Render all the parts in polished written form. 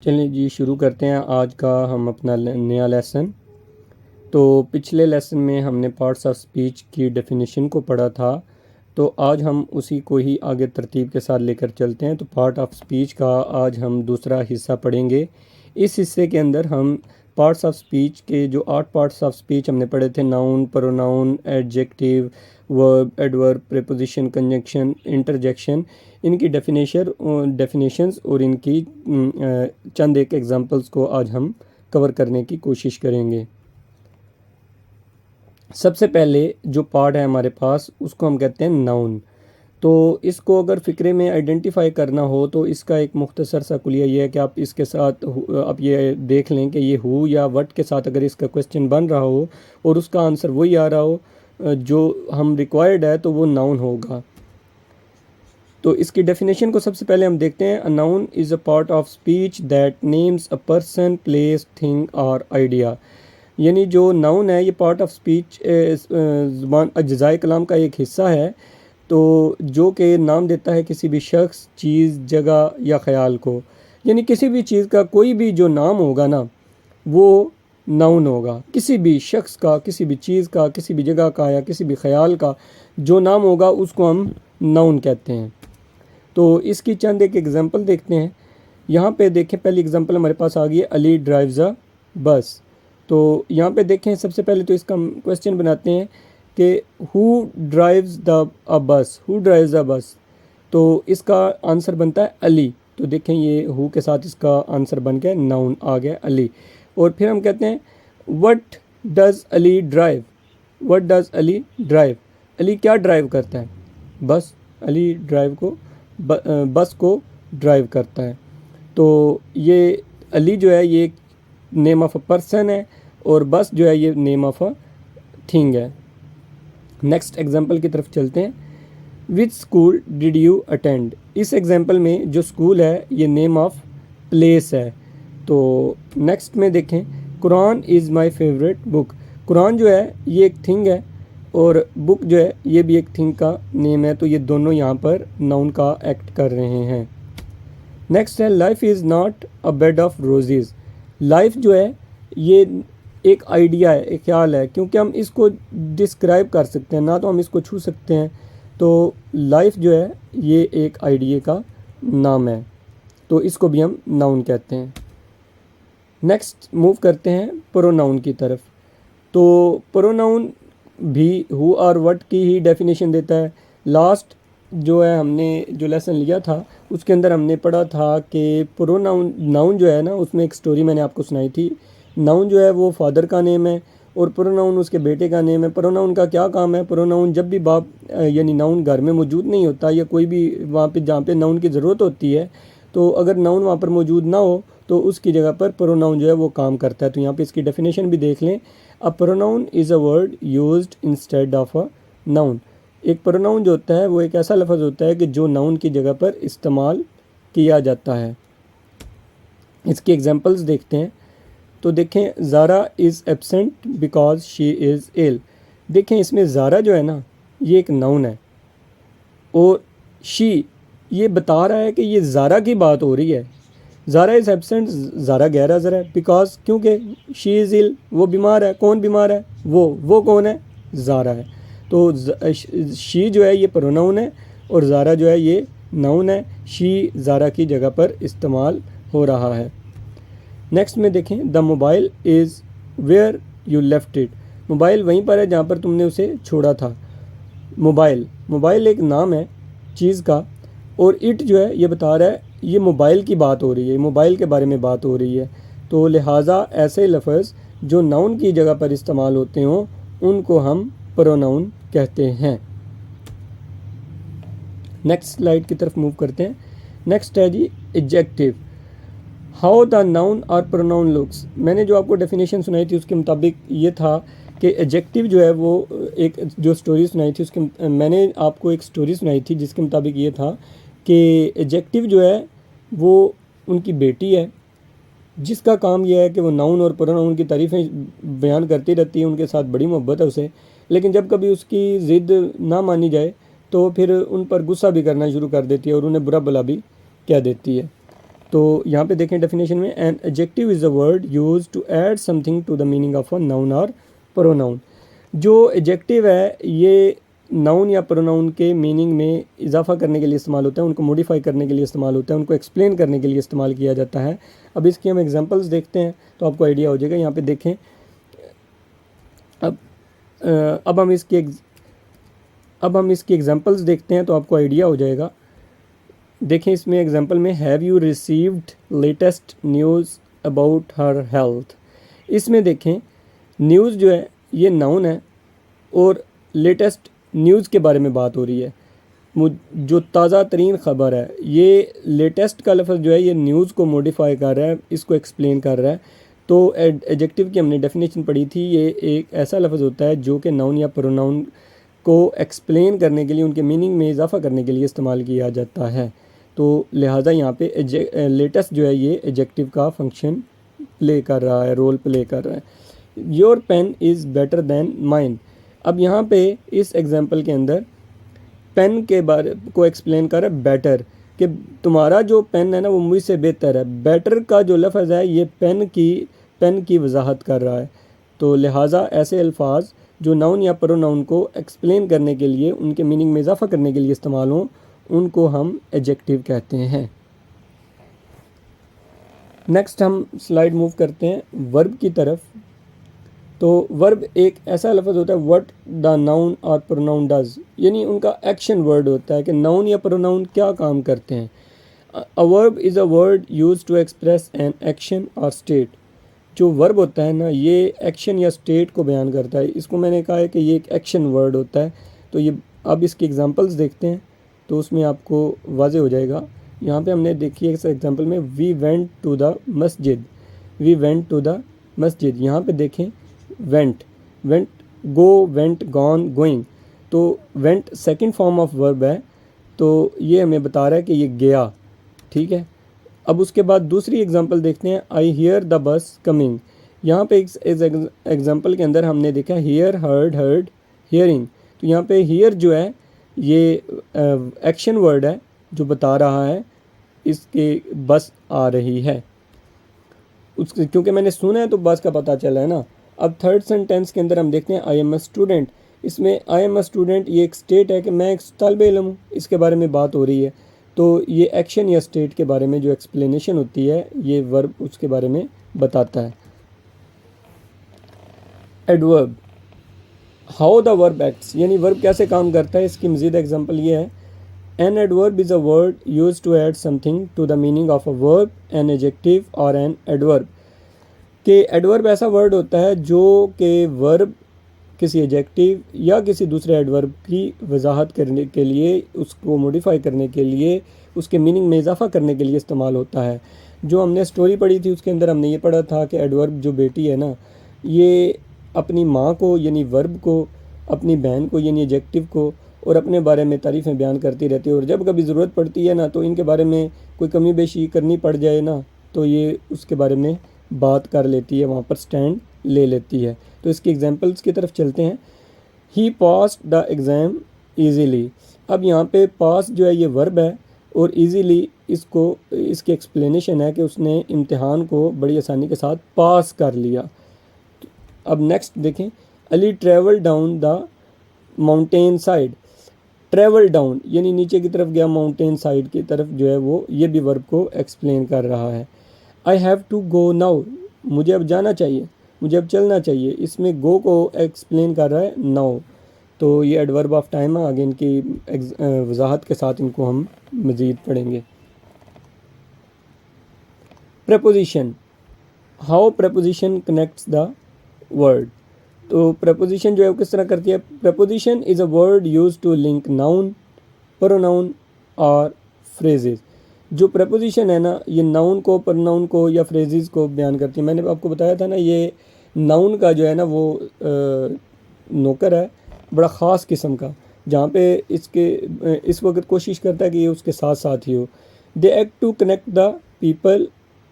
चलिए जी शुरू करते हैं आज का हम अपना नया लेसन। तो पिछले लेसन में हमने पार्ट्स ऑफ स्पीच की डेफिनेशन को पढ़ा था। तो आज हम उसी को ही आगे तरतीब के साथ लेकर चलते हैं। तो पार्ट ऑफ स्पीच का आज हम दूसरा हिस्सा पढ़ेंगे। इस हिस्से के अंदर हम पार्ट्स ऑफ स्पीच के जो 8 पार्ट्स ऑफ स्पीच हमने पढ़े थे, noun, pronoun, adjective, verb, adverb, preposition, conjunction, interjection, इनकी डेफिनेशंस और इनकी चंद एक एग्जांपल्स को आज हम कवर करने की कोशिश करेंगे। सबसे पहले जो पार्ट है हमारे पास उसको हम कहते हैं नाउन। तो इसको अगर फ़िक्रे में आइडेंटिफाई करना हो तो इसका एक मुख्तसर सा कुलिया ये है कि आप इसके साथ आप ये देख लें कि ये हु या वट के साथ अगर इसका क्वेश्चन बन रहा हो और उसका आंसर वही आ रहा हो जो हम रिक्वायर्ड है तो वो नाउन होगा। तो इसकी डेफिनेशन को सबसे पहले हम देखते हैं। A noun is a part of speech that names a person, place, thing और आइडिया। यानी जो नाउन है ये पार्ट ऑफ स्पीच ज़ुबान अज्ज़ाए कलाम का एक हिस्सा है, तो जो कि नाम देता है किसी भी शख्स, चीज़, जगह या ख़याल को। यानी किसी भी चीज़ का कोई भी जो नाम होगा ना वो नाउन होगा। किसी भी शख्स का, किसी भी चीज़ का, किसी भी जगह का या किसी भी ख़याल का जो नाम होगा उसको हम नाउन कहते हैं। तो इसकी चंद एक एग्जांपल देखते हैं। यहाँ पे देखें, पहली एग्जांपल हमारे पास आ गई है, अली ड्राइव्स अ बस। तो यहाँ पे देखें, सबसे पहले तो इसका क्वेश्चन बनाते हैं कि हु ड्राइव्स द अ बस, हु ड्राइव्स अ बस। तो इसका आंसर बनता है अली। तो देखें ये हु के साथ इसका आंसर बन गया, नाउन आ गया अली। और फिर हम कहते हैं what does Ali drive, what does Ali drive, Ali क्या ड्राइव करता है, बस। अली ड्राइव को बस को ड्राइव करता है। तो ये अली जो है ये नेम ऑफ अ पर्सन है और बस जो है ये नेम ऑफ अ थिंग है। नेक्स्ट एग्जांपल की तरफ चलते हैं। Which school did you attend. इस एग्जांपल में जो स्कूल है ये नेम ऑफ प्लेस है। तो नेक्स्ट में देखें, Quran is my favourite book. Quran जो है ये एक थिंग है और बुक जो है ये भी एक थिंग का नेम है। तो ये दोनों यहाँ पर नाउन का एक्ट कर रहे हैं। नेक्स्ट है, life is not a bed of roses. Life जो है ये एक आइडिया है, एक ख्याल है, क्योंकि हम इसको डिस्क्राइब कर सकते हैं ना, तो हम इसको छू सकते हैं। तो लाइफ जो है ये एक आइडिया का नाम है, तो इसको भी हम नाउन कहते हैं। नेक्स्ट मूव करते हैं प्रोनाउन की तरफ। तो प्रोनाउन भी हु और व्हाट की ही डेफिनेशन देता है। लास्ट जो है हमने जो लेसन लिया था उसके अंदर हमने पढ़ा था कि प्रोनाउन, नाउन जो है ना, उसमें एक स्टोरी मैंने आपको सुनाई थी। नाउन जो है वो फादर का नेम है और प्रोनाउन उसके बेटे का नेम है। प्रोनाउन का क्या काम है, प्रोनाउन जब भी बाप यानी नाउन घर में मौजूद नहीं होता या कोई भी वहाँ पे जहाँ पे नाउन की ज़रूरत होती है, तो अगर नाउन वहाँ पर मौजूद ना हो तो उसकी जगह पर प्रोनाउन जो है वो काम करता है। तो यहाँ पे इसकी डेफिनेशन भी देख लें। A pronoun is a word used instead of a noun. एक प्रोनाउन जो होता है वो एक ऐसा लफ्ज़ होता है कि जो नाउन की जगह पर इस्तेमाल किया जाता है। इसकी एग्जांपल्स देखते हैं। तो देखें, Zara is absent because she is ill. देखें इसमें ज़ारा जो है ना ये एक नाउन है और शी ये बता रहा है कि ये ज़ारा की बात हो रही है। ज़ारा इज़ एब्सेंट, ज़ारा गैर हाज़िर है, बिकॉज क्योंकि शी इज़ इल, वो बीमार है। कौन बीमार है, वो कौन है, ज़ारा है। तो शी जो है ये प्रोनाउन है और ज़ारा जो है ये नाउन है। शी ज़ारा की जगह पर इस्तेमाल हो रहा है। नेक्स्ट में देखें, the mobile is where you left it. Mobile वहीं पर है जहाँ पर तुमने उसे छोड़ा था। मोबाइल एक नाम है चीज़ का और इट जो है ये बता रहा है ये मोबाइल की बात हो रही है, मोबाइल के बारे में बात हो रही है। तो लिहाजा ऐसे लफ्ज़ जो नाउन की जगह पर इस्तेमाल होते हों उनको हम प्रोनाउन कहते हैं। नेक्स्ट स्लाइड की तरफ मूव करते हैं। नेक्स्ट है जी एडजेक्टिव। हाउ द नाउन और प्रोनाउन लुक्स। मैंने जो आपको डेफिनेशन सुनाई थी उसके मुताबिक ये था कि एडजेक्टिव जो है वो एक जो स्टोरी सुनाई थी उसके मैंने आपको एक स्टोरी सुनाई थी जिसके मुताबिक ये था कि एडजेक्टिव जो है वो उनकी बेटी है जिसका काम यह है कि वो नाउन और प्रोनाउन की तारीफ़ें बयान करती रहती है, उनके साथ बड़ी मोहब्बत है उसे। लेकिन जब कभी उसकी ज़िद ना मानी जाए तो फिर उन पर गुस्सा भी करना शुरू कर देती है और उन्हें बुरा भला भी कह देती है। तो यहाँ पे देखें डेफिनेशन में, an adjective is a word use to add something to the meaning of a noun और प्रोनाउन। जो एडजेक्टिव है ये नाउन या प्रोनाउन के मीनिंग में इजाफा करने के लिए इस्तेमाल होता है, उनको मॉडिफाई करने के लिए इस्तेमाल होता है, उनको एक्सप्लेन करने के लिए इस्तेमाल किया जाता है। अब इसकी हम एग्जांपल्स देखते हैं तो आपको आइडिया हो जाएगा। यहाँ पे देखें, अब हम इसकी एग्जांपल्स देखते हैं तो आपको आइडिया हो जाएगा। देखें इसमें एग्जांपल में, have you received latest news about her health. इसमें देखें न्यूज़ जो है ये नाउन है और लेटेस्ट न्यूज़ के बारे में बात हो रही है। जो ताज़ा तरीन ख़बर है, ये लेटेस्ट का लफ्ज़ जो है ये न्यूज़ को मॉडिफाई कर रहा है, इसको एक्सप्लेन कर रहा है। तो एडजेक्टिव की हमने डेफिनेशन पढ़ी थी, ये एक ऐसा लफ्ज़ होता है जो कि नाउन या प्रोनाउन को एक्सप्लेन करने के लिए, उनके मीनिंग में इजाफा करने के लिए इस्तेमाल किया जाता है। तो लिहाजा यहाँ पे लेटेस्ट जो है ये एडजेक्टिव का फंक्शन प्ले कर रहा है, रोल प्ले कर रहा है। Your pen is better than mine. अब यहाँ पे इस एग्जांपल के अंदर पेन के बारे को एक्सप्लेन कर रहा है बेटर, कि तुम्हारा जो पेन है ना वो मुझसे बेहतर है। बेटर का जो लफ्ज़ है ये पेन की वजाहत कर रहा है। तो लिहाजा ऐसे अल्फाज जो नाउन या प्रोनाउन को एक्सप्लेन करने के लिए, उनके मीनिंग में इजाफा करने के लिए इस्तेमाल हों, उनको हम एडजेक्टिव कहते हैं। नेक्स्ट हम स्लाइड मूव करते हैं वर्ब की तरफ। तो वर्ब एक ऐसा लफ्ज़ होता है, व्हाट द नाउन और प्रोनाउन डज, यानी उनका एक्शन वर्ड होता है कि नाउन या प्रोनाउन क्या काम करते हैं। A verb is a word use to express an action और स्टेट। जो वर्ब होता है ना ये एक्शन या स्टेट को बयान करता है। इसको मैंने कहा है कि ये एक एक्शन वर्ड होता है। तो ये अब इसकी एग्जांपल्स देखते हैं तो उसमें आपको वाज़े हो जाएगा। यहाँ पे हमने देखी है इस एग्जांपल में, वी वेंट टू द मस्जिद, वी वेंट टू द मस्जिद। यहाँ पे देखें वेंट, गो, वेंट, गॉन, गोइंग। तो went second form of verb है, तो ये हमें बता रहा है कि ये गया, ठीक है। अब उसके बाद दूसरी एग्जांपल देखते हैं, I hear the bus coming. यहाँ पे इस एग्जांपल के अंदर हमने देखा हियर, हर्ड, हियरिंग। तो यहाँ पे हियर जो है ये एक्शन वर्ड है जो बता रहा है इसके बस आ रही है। क्योंकि मैंने सुना है तो बस का पता चला है ना। अब थर्ड सेंटेंस के अंदर हम देखते हैं, आई एम अ स्टूडेंट। इसमें आई एम अ स्टूडेंट ये एक स्टेट है कि मैं एक तालिब इल्म हूँ, इसके बारे में बात हो रही है। तो ये एक्शन या स्टेट के बारे में जो एक्सप्लेनेशन होती है ये वर्ब उसके बारे में बताता है। Adverb, how the verb acts, यानी वर्ब कैसे काम करता है, इसकी मज़ीद एग्जांपल ये है, an adverb is a word use to add something to the meaning of a verb, an adjective और एन एडवर्ब। कि एडवर्ब ऐसा वर्ड होता है जो कि वर्ब किसी एडजेक्टिव या किसी दूसरे एडवर्ब की वजाहत करने के लिए, उसको मॉडिफाई करने के लिए, उसके मीनिंग में इजाफा करने के लिए इस्तेमाल होता है। जो हमने स्टोरी पढ़ी थी उसके अंदर हमने ये पढ़ा था कि एडवर्ब जो बेटी है ना ये अपनी माँ को यानी वर्ब को, अपनी बहन को यानी एडजेक्टिव को और अपने बारे में तारीफ़ें बयान करती रहती है। और जब कभी ज़रूरत पड़ती है ना तो इनके बारे में कोई कमी बेशी करनी पड़ जाए ना तो ये उसके बारे में बात कर लेती है, वहाँ पर स्टैंड ले लेती है। तो इसकी एग्जांपल्स की तरफ चलते हैं। ही पास्ड द एग्ज़ाम ईज़िली। अब यहाँ पे पास जो है ये वर्ब है और ईज़िली इसकी एक्सप्लेनेशन है कि उसने इम्तिहान को बड़ी आसानी के साथ पास कर लिया। अब नेक्स्ट देखें, Ali travel down the mountain side. Travel down यानी नीचे की तरफ गया, माउंटेन साइड की तरफ जो है वो ये भी वर्ब को एक्सप्लेन कर रहा है। I have to go now, मुझे अब जाना चाहिए, मुझे अब चलना चाहिए। इसमें गो को एक्सप्लेन कर रहा है नाउ। तो ये एडवर्ब ऑफ टाइम है, आगे इनकी वजाहत के साथ इनको हम मज़ीद पढ़ेंगे। Preposition, how preposition connects the word. तो प्रपोजिशन जो है वो किस तरह करती है। Preposition is a word use to link noun, pronoun और फ्रेजेस। जो प्रपोजिशन है ना ये नाउन को, प्रोनाउन को या फ्रेजेस को बयान करती है। मैंने आपको बताया था ना ये नाउन का जो है ना वो नौकर है, बड़ा ख़ास किस्म का, जहाँ पे इस वक्त कोशिश करता है कि ये उसके साथ साथ ही हो। They act to connect the people,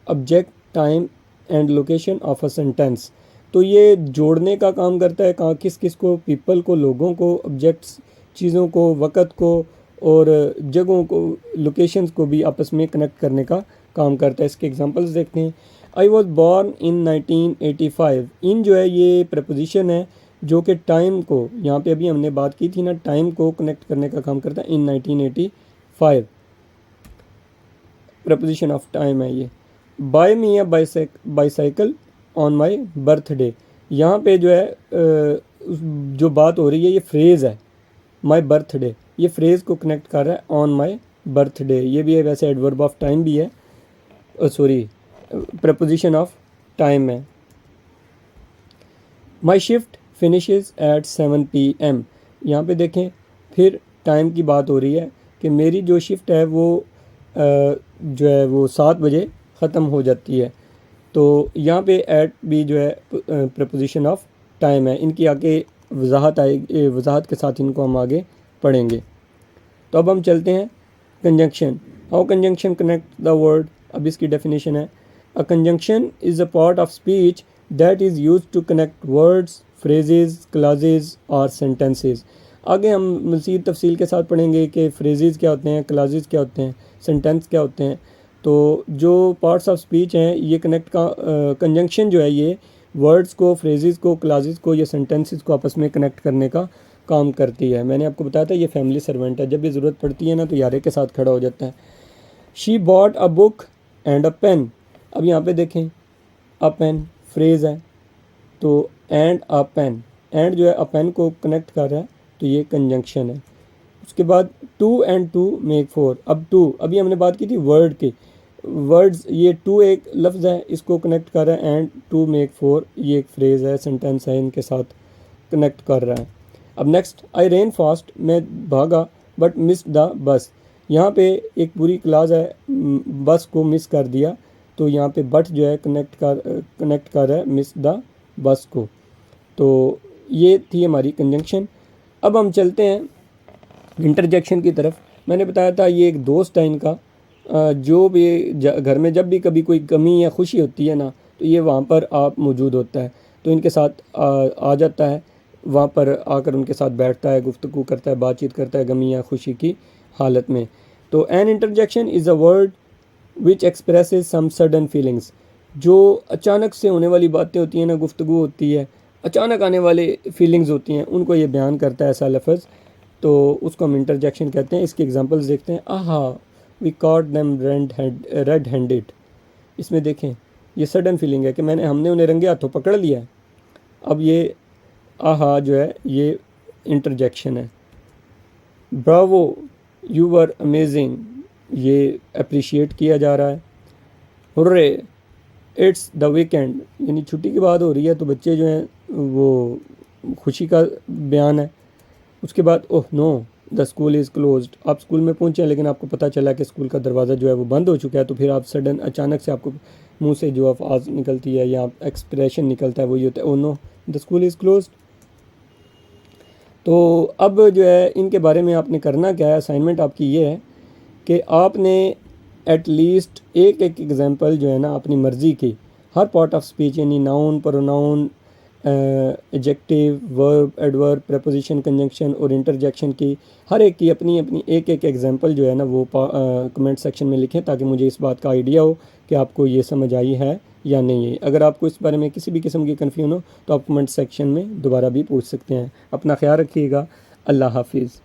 object, time and location of a sentence. तो ये जोड़ने का काम करता है, कहाँ किस किस को, पीपल को, लोगों को, ऑब्जेक्ट्स चीज़ों को, वक़्त को और जगहों को, लोकेशंस को भी आपस में कनेक्ट करने का काम करता है। इसके एग्जांपल्स देखते हैं। I was born in 1985। इन जो है ये प्रपोजिशन है जो कि टाइम को, यहाँ पे अभी हमने बात की थी ना, टाइम को कनेक्ट करने का काम करता है। इन 1985 प्रपोजिशन ऑफ टाइम है ये। Buy me a bicycle on my birthday. यहाँ पे जो है जो बात हो रही है ये फ्रेज़ है माई बर्थडे, ये फ्रेज़ को कनेक्ट कर रहा है ऑन माई बर्थडे। ये भी है वैसे एडवर्ब ऑफ टाइम भी है, सॉरी प्रपोजिशन ऑफ टाइम है। My shift finishes at 7 PM। यहाँ पे देखें फिर टाइम की बात हो रही है कि मेरी जो शिफ्ट है वो जो है वो 7 बजे ख़त्म हो जाती है। तो यहाँ पे एट भी जो है प्रपोजिशन ऑफ टाइम है। इनकी आगे वजाहत के साथ इनको हम आगे पढ़ेंगे। तो अब हम चलते हैं conjunction. How conjunction connect the word. अब इसकी डेफिनेशन है, a conjunction is a part of speech that is use to connect words, phrases, clauses और सेंटेंसेस। आगे हम मज़ीद तफसील के साथ पढ़ेंगे कि फ्रेजेस क्या होते हैं, क्लाजेज क्या होते हैं, सेंटेंस क्या होते हैं। तो जो पार्ट्स ऑफ स्पीच हैं ये कनेक्ट का कंजंक्शन जो है ये वर्ड्स को, फ्रेजेस को, क्लाजेज को या सेंटेंसेस को आपस में कनेक्ट करने का काम करती है। मैंने आपको बताया था ये फैमिली सर्वेंट है, जब भी ज़रूरत पड़ती है ना तो यारे के साथ खड़ा हो जाता है। She bought a book and a pen. अब यहाँ पे देखें अ पेन फ्रेज़ है तो एंड अ पेन, एंड जो है अ पेन को कनेक्ट कर रहा है तो ये कंजंक्शन है। उसके बाद two and two make four. अब टू, अभी हमने बात की थी वर्ड की, वर्ड्स, ये टू एक लफ्ज़ है इसको कनेक्ट कर रहा है, एंड टू मेक फोर ये एक फ्रेज़ है, सेंटेंस है, इनके साथ कनेक्ट कर रहा है। अब नेक्स्ट, आई रेन फास्ट, मैं भागा बट मिस द बस। यहाँ पे एक पूरी क्लास है, बस को मिस कर दिया, तो यहाँ पे बट जो है कनेक्ट कर रहा है मिस द बस को। तो ये थी हमारी कंजंक्शन। अब हम चलते हैं इंटरजेक्शन की तरफ। मैंने बताया था ये एक दोस्त है इनका, जो भी घर में जब भी कभी कोई कमी या खुशी होती है ना तो ये वहाँ पर आप मौजूद होता है, तो इनके साथ आ जाता है, वहाँ पर आकर उनके साथ बैठता है, गुफ्तगू करता है, बातचीत करता है गमी या खुशी की हालत में। तो an interjection is a word which expresses some sudden feelings. जो अचानक से होने वाली बातें होती हैं ना, गुफ्तगू होती है, अचानक आने वाले फीलिंग्स होती हैं, उनको ये बयान करता है ऐसा लफ्ज़, तो उसको हम इंटरजेक्शन कहते हैं। इसके एग्जांपल्स देखते हैं। Aha we caught them red handed. इसमें देखें ये सडन फीलिंग है कि हमने उन्हें रंगे हाथों पकड़ लिया है। अब ये आहा जो है ये इंटरजेक्शन है। ब्रावो यू वर अमेजिंग, ये अप्रिशिएट किया जा रहा है। हुर्रे इट्स द वीकेंड, यानी छुट्टी की बात हो रही है तो बच्चे जो हैं वो खुशी का बयान है। उसके बाद oh know the school is closed, आप स्कूल में पहुंचे हैं लेकिन आपको पता चला कि स्कूल का दरवाज़ा जो है वो बंद हो चुका है, तो फिर आप सडन अचानक से आपको मुंह से जो आवाज़ निकलती है या एक्सप्रेशन निकलता है वो ये होता है oh know the school is closed. तो अब जो है इनके बारे में आपने करना क्या है, असाइनमेंट आपकी ये है कि आपने एटलीस्ट एक एग्जांपल जो है ना अपनी मर्ज़ी की हर पार्ट ऑफ स्पीच यानी noun, pronoun, adjective, verb, adverb, preposition, conjunction और इंटरजेक्शन की हर एक की अपनी अपनी एक एग्जांपल जो है ना वो कमेंट सेक्शन में लिखें, ताकि मुझे इस बात का आइडिया हो कि आपको ये समझ आई है या नहीं है। अगर आपको इस बारे में किसी भी किस्म की कन्फ्यूजन हो तो आप कमेंट सेक्शन में दोबारा भी पूछ सकते हैं। अपना ख्याल रखिएगा। अल्लाह हाफिज़।